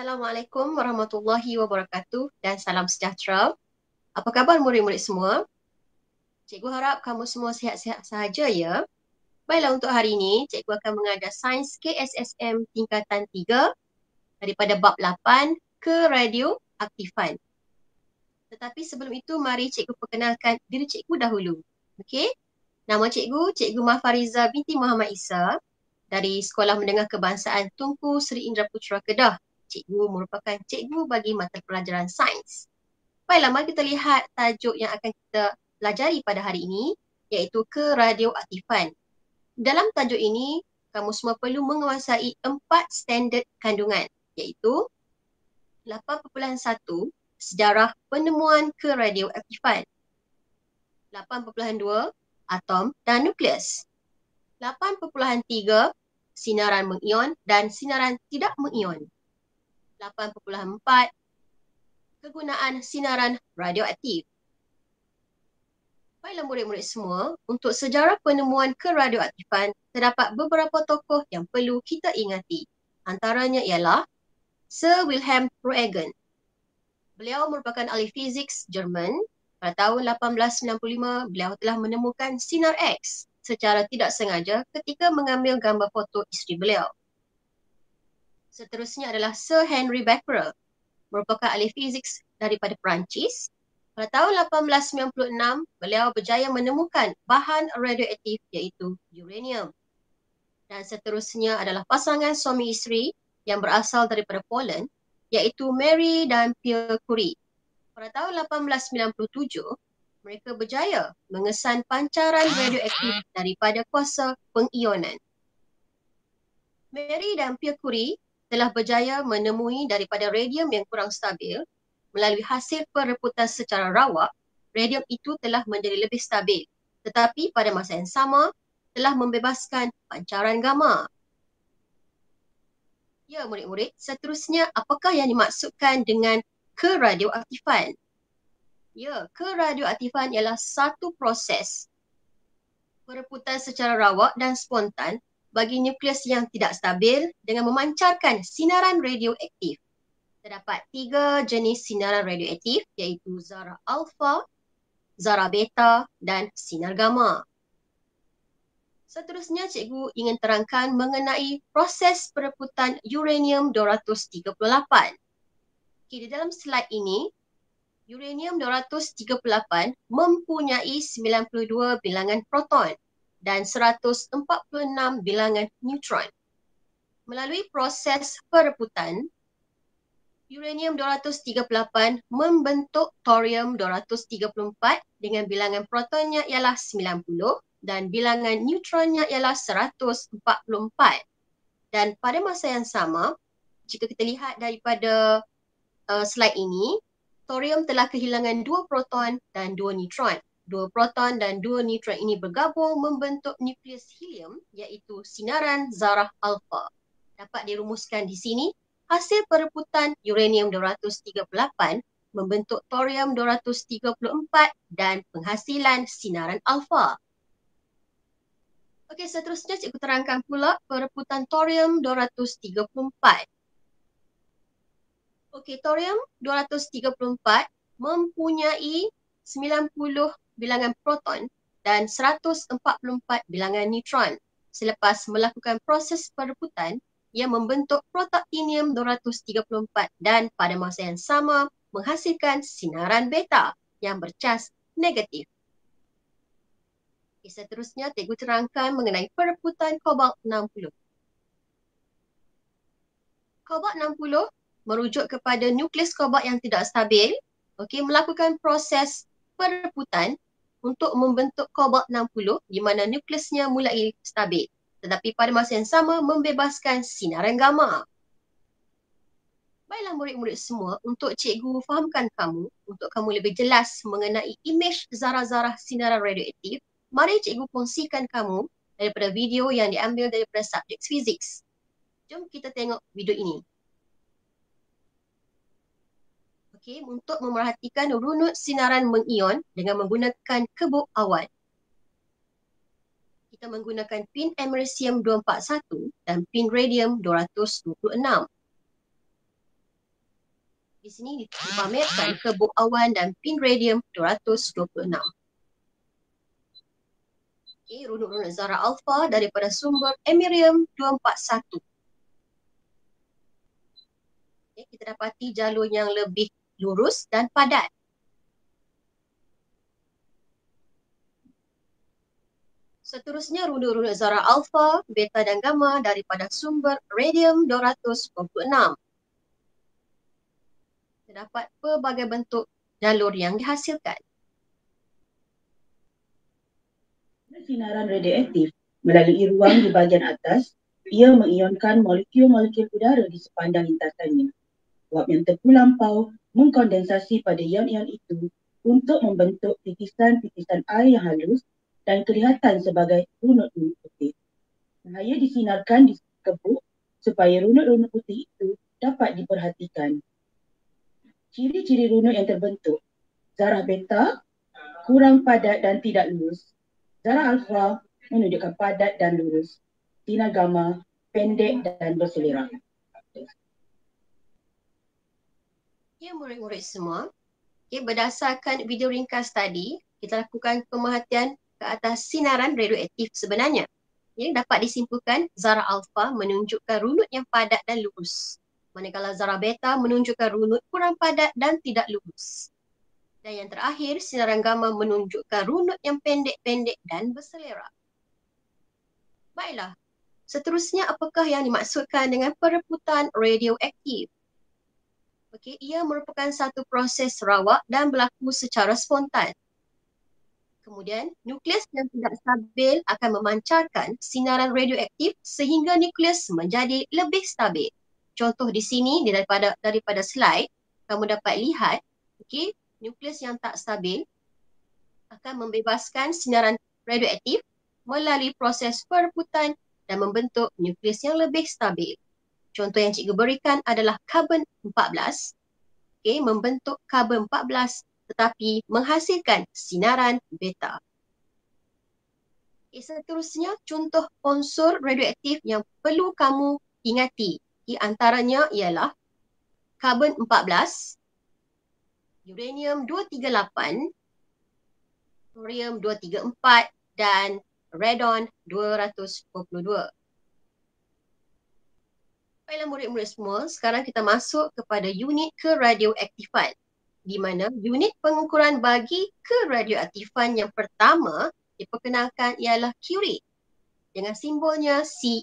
Assalamualaikum warahmatullahi wabarakatuh dan salam sejahtera. Apa khabar murid-murid semua? Cikgu harap kamu semua sihat-sihat sahaja ya. Baiklah, untuk hari ini cikgu akan mengajar Sains KSSM tingkatan 3 daripada bab 8 ke radioaktifan. Tetapi sebelum itu mari cikgu perkenalkan diri cikgu dahulu. Okey? Nama cikgu, Cikgu Mahfariza binti Muhammad Isa dari Sekolah Menengah Kebangsaan Tunku Seri Indra Putra Kedah. Cikgu merupakan cikgu bagi mata pelajaran sains. Baiklah, mari kita lihat tajuk yang akan kita pelajari pada hari ini, iaitu keradioaktifan. Dalam tajuk ini, kamu semua perlu menguasai 4 standard kandungan, iaitu 8.1 sejarah penemuan keradioaktifan, 8.2 atom dan nukleus, 8.3 sinaran mengion dan sinaran tidak mengion, 8.4 kegunaan sinaran radioaktif. Baiklah murid-murid semua, untuk sejarah penemuan keradioaktifan, terdapat beberapa tokoh yang perlu kita ingati. Antaranya ialah Sir Wilhelm Röntgen. Beliau merupakan ahli fizik Jerman. Pada tahun 1895, beliau telah menemukan sinar X secara tidak sengaja ketika mengambil gambar foto isteri beliau. Seterusnya adalah Sir Henry Becquerel, merupakan ahli fizik daripada Perancis. Pada tahun 1896, beliau berjaya menemukan bahan radioaktif iaitu uranium. Dan seterusnya adalah pasangan suami isteri yang berasal daripada Poland, iaitu Marie dan Pierre Curie. Pada tahun 1897, mereka berjaya mengesan pancaran radioaktif daripada kuasa pengionan. Marie dan Pierre Curie telah berjaya menemui daripada radium yang kurang stabil. Melalui hasil perebutan secara rawak, radium itu telah menjadi lebih stabil, tetapi pada masa yang sama telah membebaskan pancaran gamma. Ya murid-murid, seterusnya apakah yang dimaksudkan dengan keradioaktifan? Ya, keradioaktifan ialah satu proses perebutan secara rawak dan spontan bagi nukleus yang tidak stabil dengan memancarkan sinaran radioaktif. Terdapat 3 jenis sinaran radioaktif, iaitu zarah alfa, zarah beta dan sinar gamma. Seterusnya, cikgu ingin terangkan mengenai proses perebutan uranium-238. Di dalam slide ini, uranium-238 mempunyai 92 bilangan proton dan 146 bilangan neutron. Melalui proses perebutan, uranium-238 membentuk thorium-234 dengan bilangan protonnya ialah 90 dan bilangan neutronnya ialah 144. Dan pada masa yang sama, jika kita lihat daripada slide ini, thorium telah kehilangan 2 proton dan 2 neutron. 2 proton dan 2 neutron ini bergabung membentuk nukleus helium, iaitu sinaran zarah alfa. Dapat dirumuskan di sini, hasil perebutan uranium-238 membentuk thorium-234 dan penghasilan sinaran alfa. Okey, seterusnya cikgu terangkan pula perebutan thorium-234. Okey, thorium-234 mempunyai 90 bilangan proton dan 144 bilangan neutron. Selepas melakukan proses perebutan, ia membentuk protactinium-234 dan pada masa yang sama menghasilkan sinaran beta yang bercas negatif. Okay, seterusnya, cikgu terangkan mengenai perebutan kobalt-60. Kobalt-60 merujuk kepada nukleus kobalt yang tidak stabil, melakukan proses perebutan untuk membentuk kobalt-60 di mana nukleusnya mulai stabil. Tetapi pada masa yang sama membebaskan sinaran gamma. Baiklah murid-murid semua, untuk cikgu fahamkan kamu, untuk kamu lebih jelas mengenai imej zarah-zarah sinaran radioaktif, mari cikgu kongsikan kamu daripada video yang diambil daripada subjek fizik. Jom kita tengok video ini. Okey, untuk memerhatikan runut sinaran mengion dengan menggunakan kebuk awan. Kita menggunakan pin americium 241 dan pin radium 226. Di sini dipamerkan kebuk awan dan pin radium 226. Okay, runut-runut zarah alfa daripada sumber amerium 241. Okay, kita dapati jalur yang lebih lurus dan padat. Seterusnya runut-runut zarah alfa, beta dan gamma daripada sumber radium 226. Terdapat pelbagai bentuk jalur yang dihasilkan. Sinaran radioaktif melalui ruang di bahagian atas, ia mengionkan molekul-molekul udara di sepanjang lintasannya. Wap yang terlampau mengkondensasi pada ion-ion itu untuk membentuk titisan-titisan air yang halus dan kelihatan sebagai runut-runut putih. Cahaya disinarkan di kebuk supaya runut-runut putih itu dapat diperhatikan. Ciri-ciri runut yang terbentuk: zarah beta kurang padat dan tidak lurus. Zarah alfa menunjukkan padat dan lurus. Sinar gamma pendek dan berselera. Ya, murid-murid semua, berdasarkan video ringkas tadi, kita lakukan pemerhatian ke atas sinaran radioaktif sebenarnya. Dapat disimpulkan zarah alfa menunjukkan runut yang padat dan lurus, manakala zarah beta menunjukkan runut kurang padat dan tidak lurus. Dan yang terakhir, sinaran gamma menunjukkan runut yang pendek-pendek dan berselera. Baiklah, seterusnya apakah yang dimaksudkan dengan perebutan radioaktif? Okey, ia merupakan satu proses rawak dan berlaku secara spontan. Kemudian, nukleus yang tidak stabil akan memancarkan sinaran radioaktif sehingga nukleus menjadi lebih stabil. Contoh di sini daripada slide, kamu dapat lihat, okey, nukleus yang tak stabil akan membebaskan sinaran radioaktif melalui proses perebutan dan membentuk nukleus yang lebih stabil. Contoh yang cikgu berikan adalah karbon 14, membentuk karbon 14 tetapi menghasilkan sinaran beta. Seterusnya, contoh unsur radioaktif yang perlu kamu ingati. Antaranya ialah karbon 14, uranium 238, thorium 234 dan radon 222. Baiklah murid-murid semua, sekarang kita masuk kepada unit keradioaktifan, di mana unit pengukuran bagi keradioaktifan yang pertama diperkenalkan ialah Curie dengan simbolnya Ci.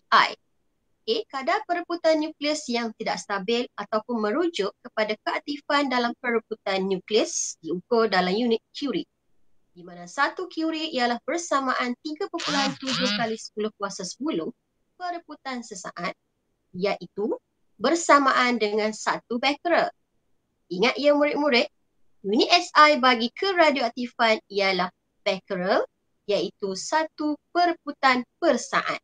Kadar perebutan nukleus yang tidak stabil ataupun merujuk kepada keaktifan dalam perebutan nukleus diukur dalam unit Curie, di mana 1 Curie ialah bersamaan 3.7 kali 10 kuasa 10 perebutan sesaat, iaitu bersamaan dengan 1 becquerel. Ingat ya murid-murid, unit SI bagi keradioaktifan ialah becquerel, iaitu 1 perebutan per saat.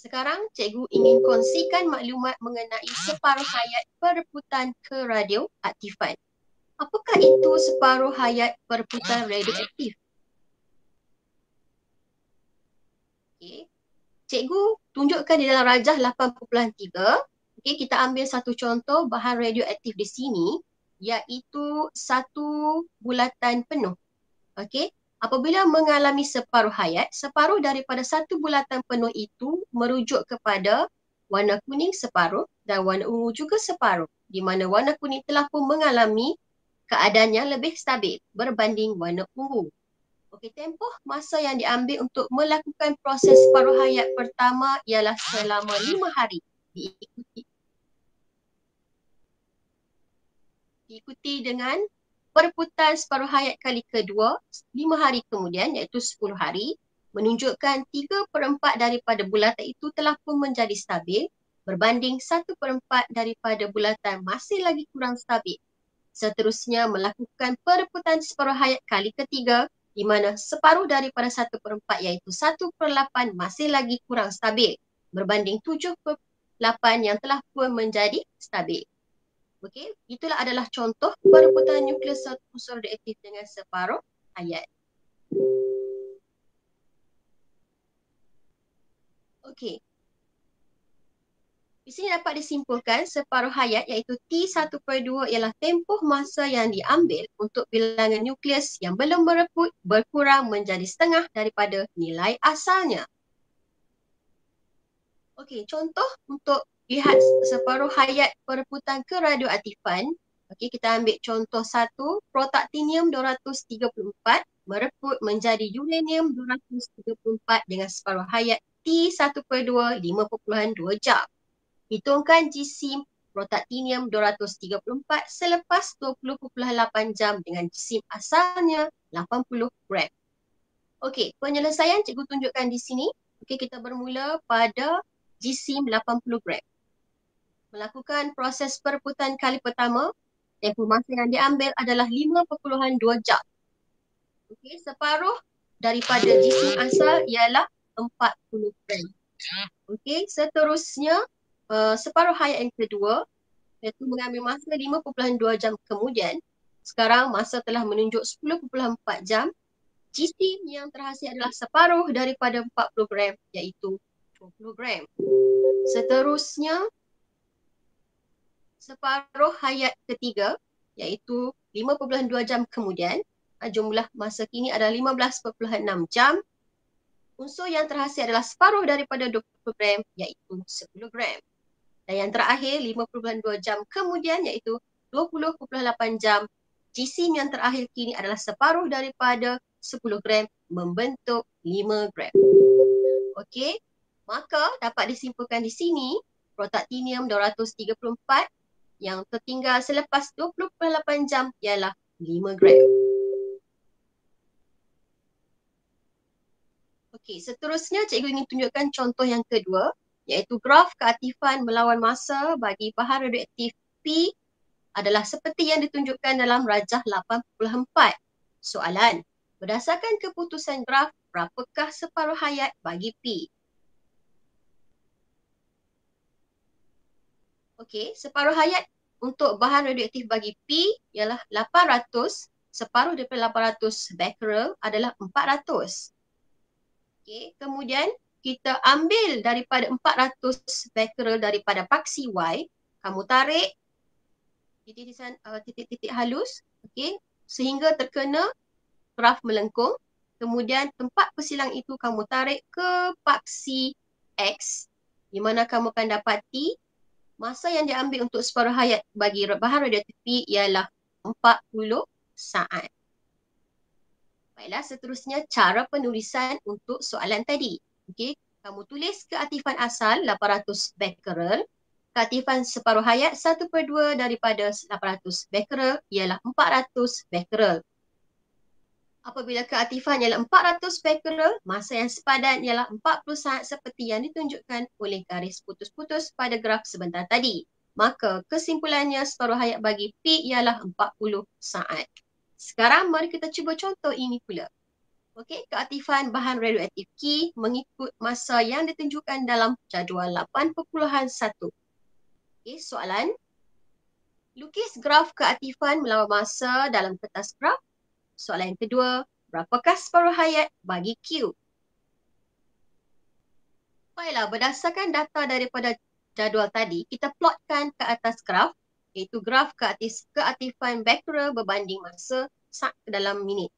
Sekarang, cikgu ingin kongsikan maklumat mengenai separuh hayat perebutan keradioaktifan. Apakah itu separuh hayat perebutan radioaktif? Cikgu tunjukkan di dalam rajah 8.3. Kita ambil satu contoh bahan radioaktif di sini, iaitu satu bulatan penuh. Apabila mengalami separuh hayat, separuh daripada satu bulatan penuh itu merujuk kepada warna kuning separuh dan warna ungu juga separuh, di mana warna kuning telah pun mengalami keadaan yang lebih stabil berbanding warna ungu. Tempoh masa yang diambil untuk melakukan proses separuh hayat pertama ialah selama 5 hari. Diikuti dengan perebutan separuh hayat kali kedua 5 hari kemudian, iaitu 10 hari, menunjukkan 3/4 daripada bulatan itu telah pun menjadi stabil berbanding 1/4 daripada bulatan masih lagi kurang stabil. Seterusnya melakukan perebutan separuh hayat kali ketiga, di mana separuh daripada 1/4 iaitu 1/8 masih lagi kurang stabil berbanding 7/8 yang telah pun menjadi stabil. Itulah adalah contoh perebutan nukleus satu unsur radioaktif dengan separuh hayat. Di Di sini dapat disimpulkan separuh hayat iaitu T1/2 ialah tempoh masa yang diambil untuk bilangan nukleus yang belum bereput berkurang menjadi setengah daripada nilai asalnya. Okey, contoh untuk lihat separuh hayat pereputan keradioaktifan. Okey, kita ambil contoh 1, protaktinium 234 mereput menjadi uranium 234 dengan separuh hayat T1/2 5.2 jam. Hitungkan jisim protaktinium 234 selepas 20.8 jam dengan jisim asalnya 80 gram. Okey, penyelesaian cikgu tunjukkan di sini. Okey, kita bermula pada jisim 80 gram. Melakukan proses pereputan kali pertama, tempoh masa yang diambil adalah 5.2 jam. Okey, separuh daripada jisim asal ialah 40 gram. Okey, seterusnya separuh hayat yang kedua iaitu mengambil masa 5.2 jam kemudian. Sekarang masa telah menunjuk 10.4 jam. Jisim yang terhasil adalah separuh daripada 40 gram iaitu 20 gram. Seterusnya separuh hayat ketiga iaitu 5.2 jam kemudian. Jumlah masa kini adalah 15.6 jam. Unsur yang terhasil adalah separuh daripada 20 gram iaitu 10 gram. Dan yang terakhir 5.2 jam kemudian iaitu 20.8 jam. Jisim yang terakhir kini adalah separuh daripada 10 gram membentuk 5 gram. Okey, maka dapat disimpulkan di sini protaktinium 234 yang tertinggal selepas 20.8 jam ialah 5 gram. Okey, seterusnya cikgu ingin tunjukkan contoh yang kedua iaitu graf keaktifan melawan masa bagi bahan radioaktif P adalah seperti yang ditunjukkan dalam rajah 8.4. Soalan, berdasarkan keputusan graf, berapakah separuh hayat bagi P? Okey, separuh hayat untuk bahan radioaktif bagi P ialah 800, separuh daripada 800 becquerel adalah 400. Okey, kemudian kita ambil daripada 400 becquerel daripada paksi Y, kamu tarik titik-titik halus, okey, sehingga terkena graf melengkung. Kemudian tempat persilang itu kamu tarik ke paksi X, di mana kamu akan dapati masa yang diambil untuk separuh hayat bagi bahan radioaktif P ialah 40 saat. Baiklah, seterusnya cara penulisan untuk soalan tadi. Okey, kamu tulis keaktifan asal 800 becquerel. Keaktifan separuh hayat 1/2 daripada 800 becquerel ialah 400 becquerel. Apabila keaktifan ialah 400 becquerel, masa yang sepadan ialah 40 saat seperti yang ditunjukkan oleh garis putus-putus pada graf sebentar tadi. Maka kesimpulannya separuh hayat bagi P ialah 40 saat. Sekarang mari kita cuba contoh ini pula. Okey, keaktifan bahan radioaktif K mengikut masa yang ditunjukkan dalam jadual 8.1. Okey, soalan. Lukis graf keaktifan melawan masa dalam kertas graf. Soalan yang kedua, berapakah separuh hayat bagi Q? Baiklah, berdasarkan data daripada jadual tadi, kita plotkan ke atas graf, iaitu graf keaktifan becquerel berbanding masa dalam minit.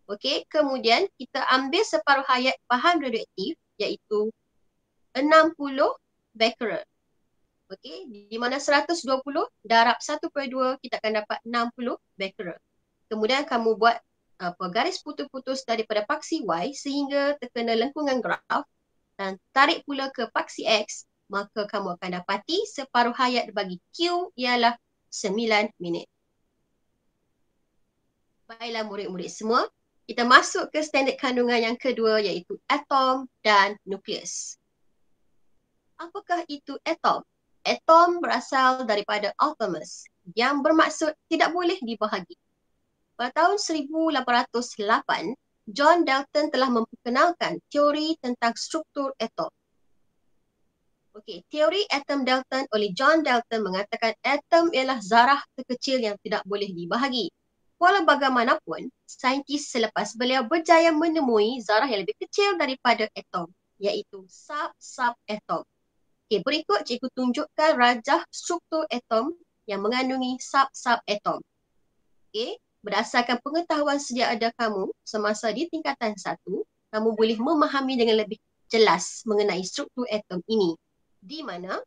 Okey, kemudian kita ambil separuh hayat bahan radioaktif iaitu 60 becquerel. Okey, di mana 120 darab 1/2 kita akan dapat 60 becquerel. Kemudian kamu buat garis putus-putus daripada paksi Y sehingga terkena lengkungan graf dan tarik pula ke paksi X, maka kamu akan dapati separuh hayat bagi Q ialah 9 minit. Baiklah murid-murid semua, kita masuk ke standard kandungan yang kedua iaitu atom dan nukleus. Apakah itu atom? Atom berasal daripada atomus yang bermaksud tidak boleh dibahagi. Pada tahun 1808, John Dalton telah memperkenalkan teori tentang struktur atom. Okey, teori atom Dalton oleh John Dalton mengatakan atom ialah zarah terkecil yang tidak boleh dibahagi. Walau bagaimanapun, saintis selepas beliau berjaya menemui zarah yang lebih kecil daripada atom, iaitu sub-atom. Okey, berikut cikgu tunjukkan rajah struktur atom yang mengandungi sub-sub atom. Okey, berdasarkan pengetahuan sedia ada kamu semasa di tingkatan 1, kamu boleh memahami dengan lebih jelas mengenai struktur atom ini. Di mana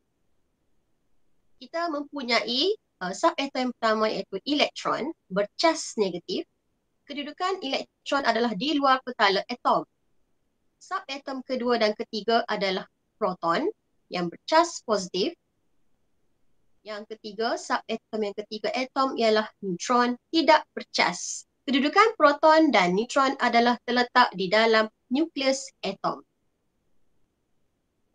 kita mempunyai sub-atom pertama iaitu elektron bercas negatif. Kedudukan elektron adalah di luar petala atom. Sub-atom kedua dan ketiga adalah proton yang bercas positif. Yang ketiga, sub-atom yang ketiga atom ialah neutron tidak bercas. Kedudukan proton dan neutron adalah terletak di dalam nukleus atom.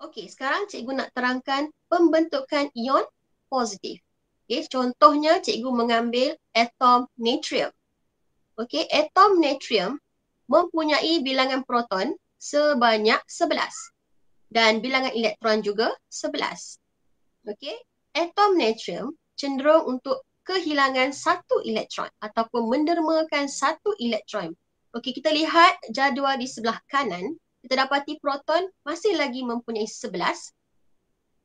Okey, sekarang cikgu nak terangkan pembentukan ion positif. Okey, contohnya cikgu mengambil atom natrium. Okey, atom natrium mempunyai bilangan proton sebanyak 11 dan bilangan elektron juga 11. Okey, atom natrium cenderung untuk kehilangan satu elektron ataupun mendermakan satu elektron. Okey, kita lihat jadual di sebelah kanan, kita dapati proton masih lagi mempunyai 11,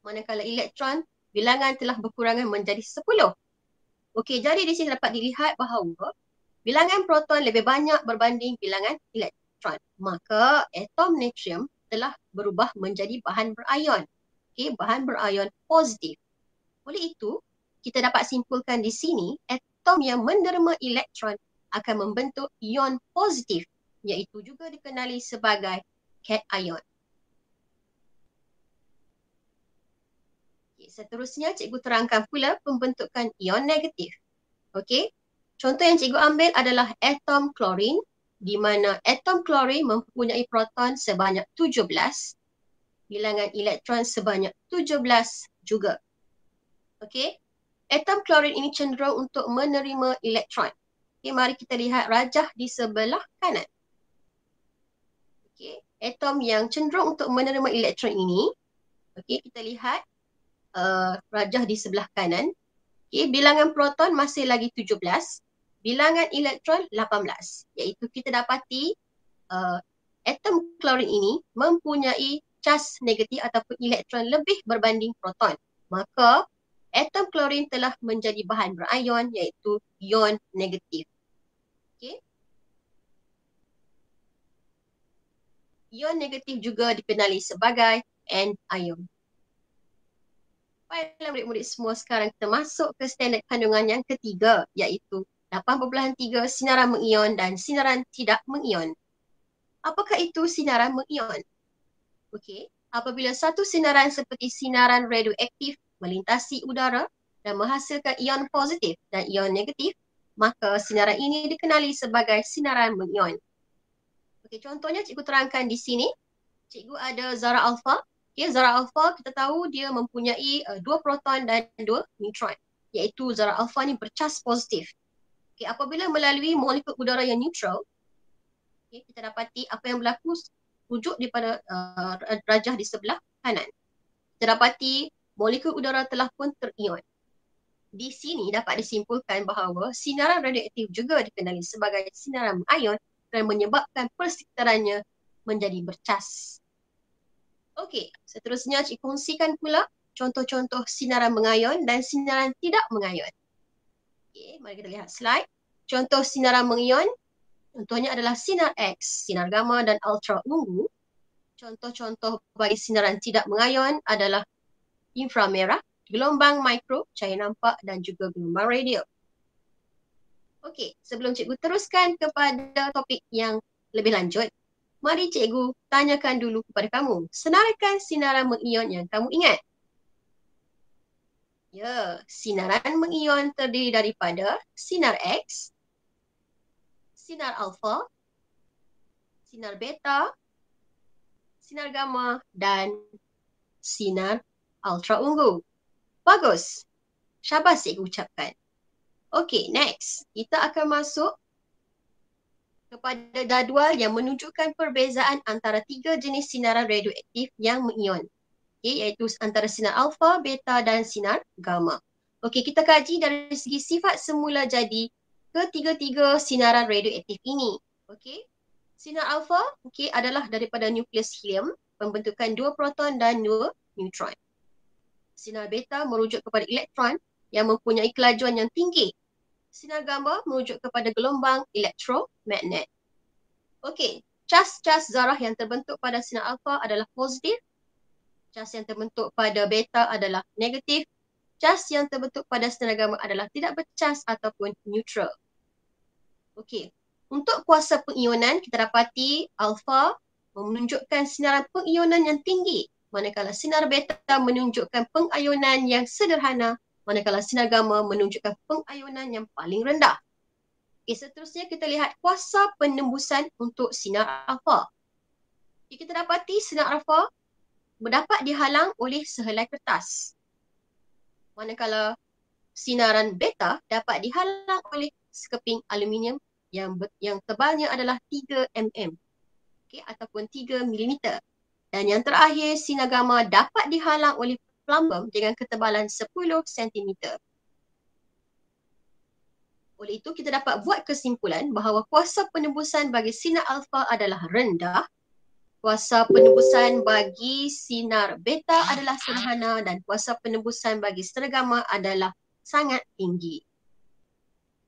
manakala elektron bilangan telah berkurangan menjadi 10. Okey, jadi di sini dapat dilihat bahawa bilangan proton lebih banyak berbanding bilangan elektron. Maka atom natrium telah berubah menjadi bahan berion. Okey, bahan berion positif. Oleh itu, kita dapat simpulkan di sini atom yang menderma elektron akan membentuk ion positif, iaitu juga dikenali sebagai cation. Okay, seterusnya cikgu terangkan pula pembentukan ion negatif. Okey, contoh yang cikgu ambil adalah atom klorin, di mana atom klorin mempunyai proton sebanyak 17, bilangan elektron sebanyak 17 juga. Okey, atom klorin ini cenderung untuk menerima elektron. Okey, mari kita lihat rajah di sebelah kanan. Okey, atom yang cenderung untuk menerima elektron ini, okey, kita lihat rajah di sebelah kanan. Okey, bilangan proton masih lagi 17, bilangan elektron 18, iaitu kita dapati atom klorin ini mempunyai cas negatif ataupun elektron lebih berbanding proton. Maka atom klorin telah menjadi bahan berion iaitu ion negatif. Okey. Ion negatif juga dikenali sebagai anion. Baiklah murid-murid semua, sekarang kita masuk ke standard kandungan yang ketiga, iaitu 8.3 sinaran mengion dan sinaran tidak mengion. Apakah itu sinaran mengion? Okey, apabila satu sinaran seperti sinaran radioaktif melintasi udara dan menghasilkan ion positif dan ion negatif, maka sinaran ini dikenali sebagai sinaran mengion. Okey, contohnya cikgu terangkan di sini. Cikgu ada zarah alfa. Okay, zarah alfa kita tahu dia mempunyai 2 proton dan 2 neutron, iaitu zarah alfa ni bercas positif. Okay, apabila melalui molekul udara yang neutral, okay, kita dapati apa yang berlaku rujuk daripada rajah di sebelah kanan. Kita dapati molekul udara telah pun terion. Di sini dapat disimpulkan bahawa sinaran radioaktif juga dikenali sebagai sinaran ion dan menyebabkan persekitarannya menjadi bercas. Okey, seterusnya cikgu kongsikan pula contoh-contoh sinaran mengayon dan sinaran tidak mengayon. Okey, mari kita lihat slide. Contoh sinaran mengion, contohnya adalah sinar X, sinar gamma dan ultra ungu. Contoh-contoh bagi sinaran tidak mengayon adalah inframerah, gelombang mikro, cahaya nampak dan juga gelombang radio. Okey, sebelum cikgu teruskan kepada topik yang lebih lanjut, mari cikgu tanyakan dulu kepada kamu, senaraikan sinaran mengion yang kamu ingat. Ya, sinaran mengion terdiri daripada sinar X, sinar alfa, sinar beta, sinar gamma dan sinar ultra ungu. Bagus. Syabas cikgu ucapkan. Okey, next. Kita akan masuk kepada jadual yang menunjukkan perbezaan antara 3 jenis sinaran radioaktif yang mengion. Okay, iaitu antara sinar alfa, beta dan sinar gamma. Okey, kita kaji dari segi sifat semula jadi ketiga-tiga sinaran radioaktif ini. Okey, sinar alfa adalah daripada nukleus helium, pembentukan 2 proton dan 2 neutron. Sinar beta merujuk kepada elektron yang mempunyai kelajuan yang tinggi. Sinar gamma merujuk kepada gelombang elektromagnet. Okey, cas-cas zarah yang terbentuk pada sinar alfa adalah positif. Cas yang terbentuk pada beta adalah negatif. Cas yang terbentuk pada sinar gamma adalah tidak bercas ataupun neutral. Okey, untuk kuasa pengionan kita dapati alfa menunjukkan sinaran pengionan yang tinggi, manakala sinar beta menunjukkan pengionan yang sederhana, manakala sinar gamma menunjukkan pengionan yang paling rendah. Okey, seterusnya kita lihat kuasa penembusan untuk sinar alfa. Okay, kita dapati sinar alfa dapat dihalang oleh sehelai kertas, manakala sinaran beta dapat dihalang oleh sekeping aluminium yang tebalnya adalah 3 mm, okay, ataupun 3 mm. Dan yang terakhir, sinar gamma dapat dihalang oleh plumbum dengan ketebalan 10 cm. Oleh itu, kita dapat buat kesimpulan bahawa kuasa penembusan bagi sinar alfa adalah rendah, kuasa penembusan bagi sinar beta adalah sederhana dan kuasa penembusan bagi sinar gamma adalah sangat tinggi.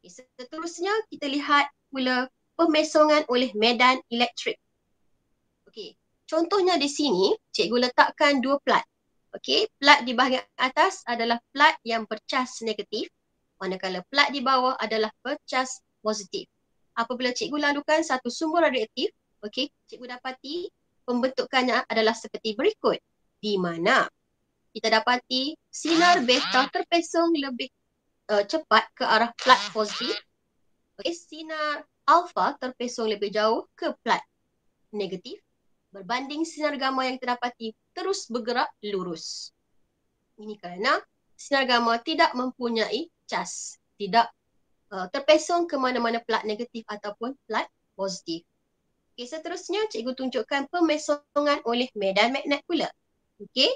Okay, seterusnya kita lihat pula pemesongan oleh medan elektrik. Okey, contohnya di sini cikgu letakkan dua plat. Okey, plat di bahagian atas adalah plat yang bercas negatif, manakala plat di bawah adalah bercas positif. Apabila cikgu lalukan satu sumber radioaktif, okey, cikgu dapati pembentukannya adalah seperti berikut, di mana kita dapati sinar beta terpesong lebih cepat ke arah plat positif. Okey, sinar alfa terpesong lebih jauh ke plat negatif berbanding sinar gamma yang terdapati terus bergerak lurus. Ini kerana sinar gamma tidak mempunyai cas, tidak terpesong ke mana-mana plat negatif ataupun plat positif. Okey, seterusnya cikgu tunjukkan pemesongan oleh medan magnet pula. Okey,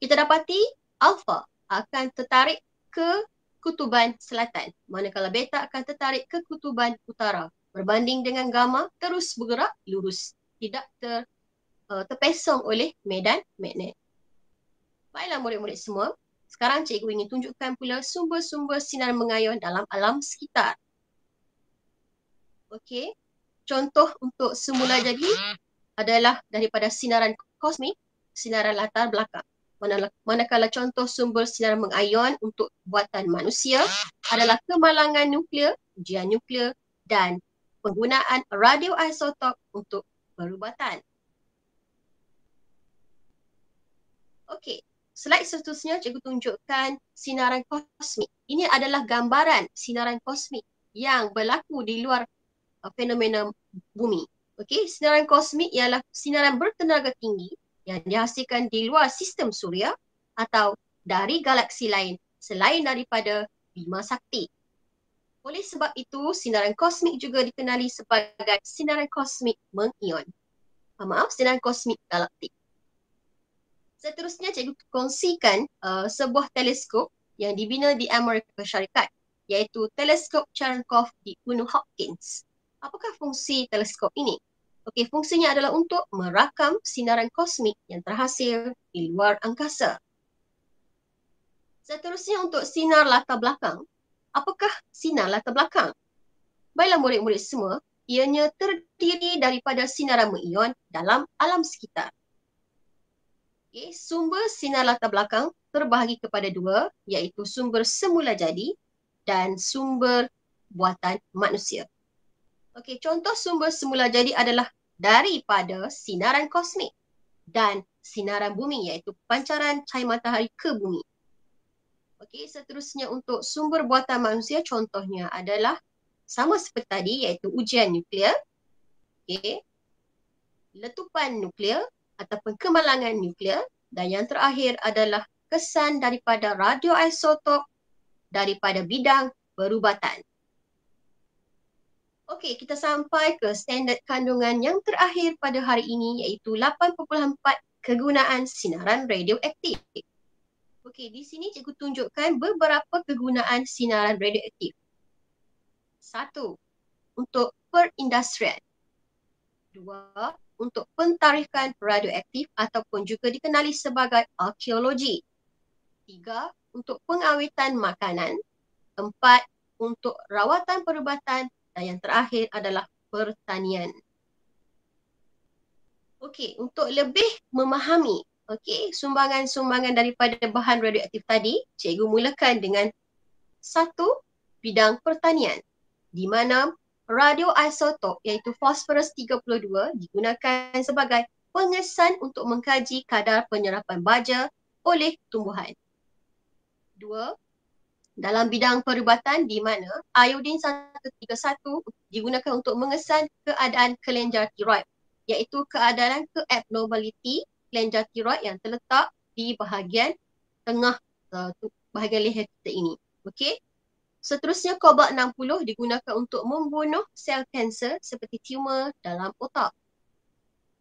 kita dapati alfa akan tertarik ke kutuban selatan, manakala beta akan tertarik ke kutuban utara. Berbanding dengan gamma terus bergerak lurus, tidak terpesong oleh medan magnet. Baiklah murid-murid semua, sekarang cikgu ingin tunjukkan pula sumber-sumber sinar mengayon dalam alam sekitar. Okey, contoh untuk semula jadi adalah daripada sinaran kosmik, sinaran latar belakang. Manakala contoh sumber sinar mengayon untuk buatan manusia adalah kemalangan nuklear, ujian nuklear dan penggunaan radioisotop untuk perubatan. Okey, slide seterusnya cikgu tunjukkan sinaran kosmik. Ini adalah gambaran sinaran kosmik yang berlaku di luar fenomena bumi. Okey, sinaran kosmik ialah sinaran bertenaga tinggi yang dihasilkan di luar sistem suria atau dari galaksi lain selain daripada Bima Sakti. Oleh sebab itu, sinaran kosmik juga dikenali sebagai sinaran kosmik mengion. Sinaran kosmik galaktik. Seterusnya cikgu kongsikan sebuah teleskop yang dibina di Amerika Syarikat, iaitu teleskop Cherenkov di Gunung Hopkins. Apakah fungsi teleskop ini? Okey, fungsinya adalah untuk merakam sinaran kosmik yang terhasil di luar angkasa. Seterusnya untuk sinar latar belakang. Apakah sinar latar belakang? Baiklah murid-murid semua, ianya terdiri daripada sinaran mengion dalam alam sekitar. Okay, sumber sinar latar belakang terbahagi kepada dua, iaitu sumber semula jadi dan sumber buatan manusia. Okey, contoh sumber semula jadi adalah daripada sinaran kosmik dan sinaran bumi, iaitu pancaran cahaya matahari ke bumi. Okey, seterusnya untuk sumber buatan manusia contohnya adalah sama seperti tadi, iaitu ujian nuklear, okey, letupan nuklear ataupun kemalangan nuklear, dan yang terakhir adalah kesan daripada radioisotop daripada bidang perubatan. Okey, kita sampai ke standard kandungan yang terakhir pada hari ini, iaitu 8.4 kegunaan sinaran radioaktif. Okey, di sini cikgu tunjukkan beberapa kegunaan sinaran radioaktif. 1. Untuk perindustrian. 2. Untuk pentarikan radioaktif ataupun juga dikenali sebagai arkeologi. 3. Untuk pengawetan makanan. 4. Untuk rawatan perubatan. Dan yang terakhir adalah pertanian. Okey, untuk lebih memahami sumbangan-sumbangan daripada bahan radioaktif tadi, cikgu mulakan dengan 1. Bidang pertanian, di mana radioisotop iaitu fosforus 32 digunakan sebagai pengesan untuk mengkaji kadar penyerapan baja oleh tumbuhan. 2. Dalam bidang perubatan, di mana iodin 131 digunakan untuk mengesan keadaan kelenjar tiroid, iaitu keadaan keabnormaliti kelenjar tiroid yang terletak di bahagian tengah bahagian leher kita ini. Okey. Seterusnya, kobalt 60 digunakan untuk membunuh sel kanser seperti tumor dalam otak.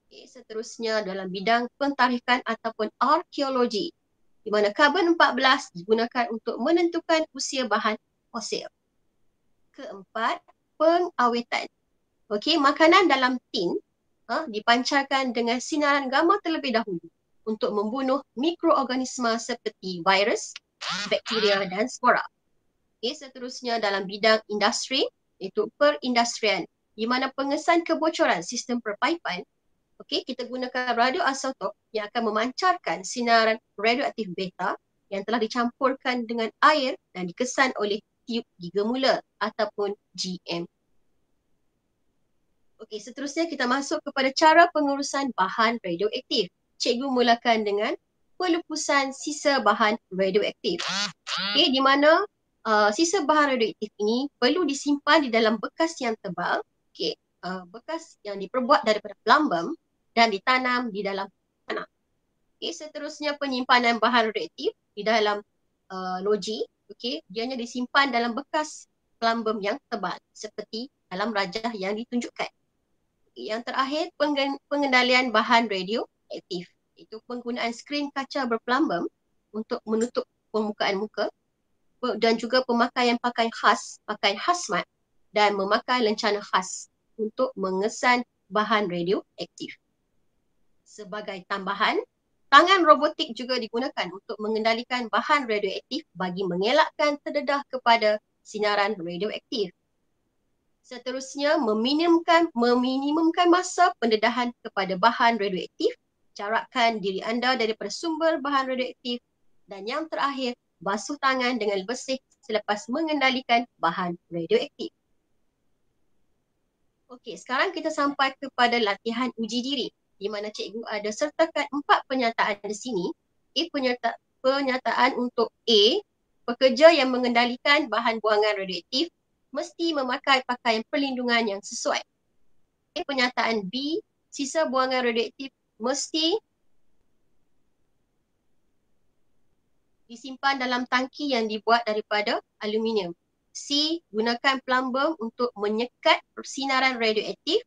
Okay, seterusnya dalam bidang pentarikan ataupun arkeologi, di mana karbon 14 digunakan untuk menentukan usia bahan fosil. Keempat, pengawetan. Okey, makanan dalam tin dipancarkan dengan sinaran gamma terlebih dahulu untuk membunuh mikroorganisma seperti virus, bakteria dan spora. Okay, seterusnya dalam bidang industri, iaitu perindustrian, di mana pengesan kebocoran sistem perpaipan, kita gunakan radioisotop yang akan memancarkan sinaran radioaktif beta yang telah dicampurkan dengan air dan dikesan oleh tiub giga mula ataupun GM. Okey, seterusnya kita masuk kepada cara pengurusan bahan radioaktif. Cikgu mulakan dengan pelupusan sisa bahan radioaktif. Okey, di mana sisa bahan radioaktif ini perlu disimpan di dalam bekas yang tebal, bekas yang diperbuat daripada plumbum dan ditanam di dalam tanah. Okey, seterusnya penyimpanan bahan radioaktif di dalam loji, dianya disimpan dalam bekas plumbum yang tebal seperti dalam rajah yang ditunjukkan. Yang terakhir, pengendalian bahan radioaktif, iaitu penggunaan skrin kaca berplumbum untuk menutup permukaan muka dan juga pemakaian pakaian hazmat dan memakai lencana khas untuk mengesan bahan radioaktif. Sebagai tambahan, tangan robotik juga digunakan untuk mengendalikan bahan radioaktif bagi mengelakkan terdedah kepada sinaran radioaktif. Seterusnya, meminimumkan masa pendedahan kepada bahan radioaktif, jarakkan diri anda daripada sumber bahan radioaktif, dan yang terakhir, basuh tangan dengan bersih selepas mengendalikan bahan radioaktif. Okey, sekarang kita sampai kepada latihan uji diri, di mana cikgu ada sertakan 4 pernyataan di sini. Pernyataan untuk A, pekerja yang mengendalikan bahan buangan radioaktif mesti memakai pakaian perlindungan yang sesuai. Pernyataan B, sisa buangan radioaktif mesti disimpan dalam tangki yang dibuat daripada aluminium. C, gunakan plumbum untuk menyekat sinaran radioaktif.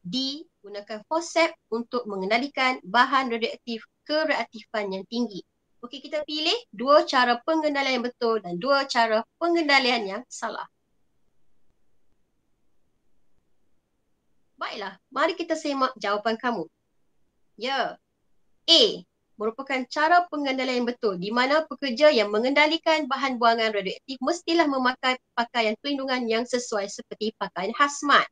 D, gunakan forceps untuk mengendalikan bahan radioaktif kereaktifan yang tinggi. Okey, kita pilih 2 cara pengendalian yang betul dan 2 cara pengendalian yang salah. Baiklah, mari kita semak jawapan kamu. Ya, A merupakan cara pengendalian yang betul, di mana pekerja yang mengendalikan bahan buangan radioaktif mestilah memakai pakaian perlindungan yang sesuai seperti pakaian hazmat.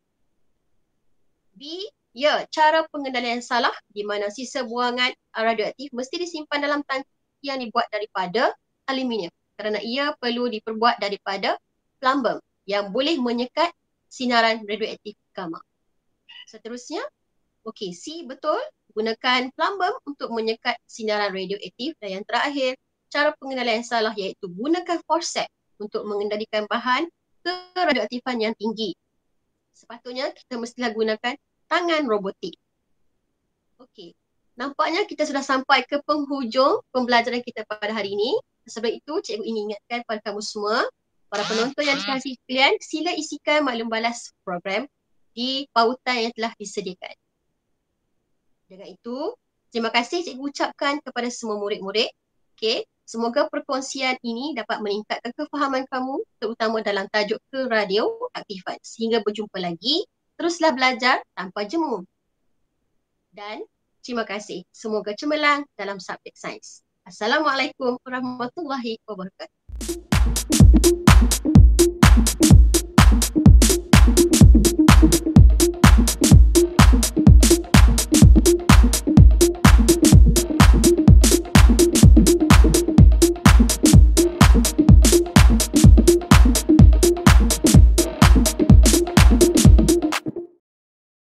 B, ya, cara pengendalian yang salah, di mana sisa buangan radioaktif mesti disimpan dalam tangki yang dibuat daripada aluminium, kerana ia perlu diperbuat daripada plumbum yang boleh menyekat sinaran radioaktif gamma. Seterusnya, C betul, gunakan plumbum untuk menyekat sinaran radioaktif. Dan yang terakhir, cara pengendalian yang salah iaitu gunakan forceps untuk mengendalikan bahan keradioaktifan yang tinggi. Sepatutnya kita mestilah gunakan tangan robotik. Okey, nampaknya kita sudah sampai ke penghujung pembelajaran kita pada hari ini. Sebab itu, cikgu ingin ingatkan kepada kamu semua, para penonton yang dikasihi sekalian, sila isikan maklum balas program di pautan yang telah disediakan. Dengan itu, terima kasih cikgu ucapkan kepada semua murid-murid. Semoga perkongsian ini dapat meningkatkan kefahaman kamu, terutama dalam tajuk keradioaktifan. Sehingga berjumpa lagi, teruslah belajar tanpa jemu. Dan terima kasih. Semoga cemerlang dalam subjek sains. Assalamualaikum warahmatullahi wabarakatuh.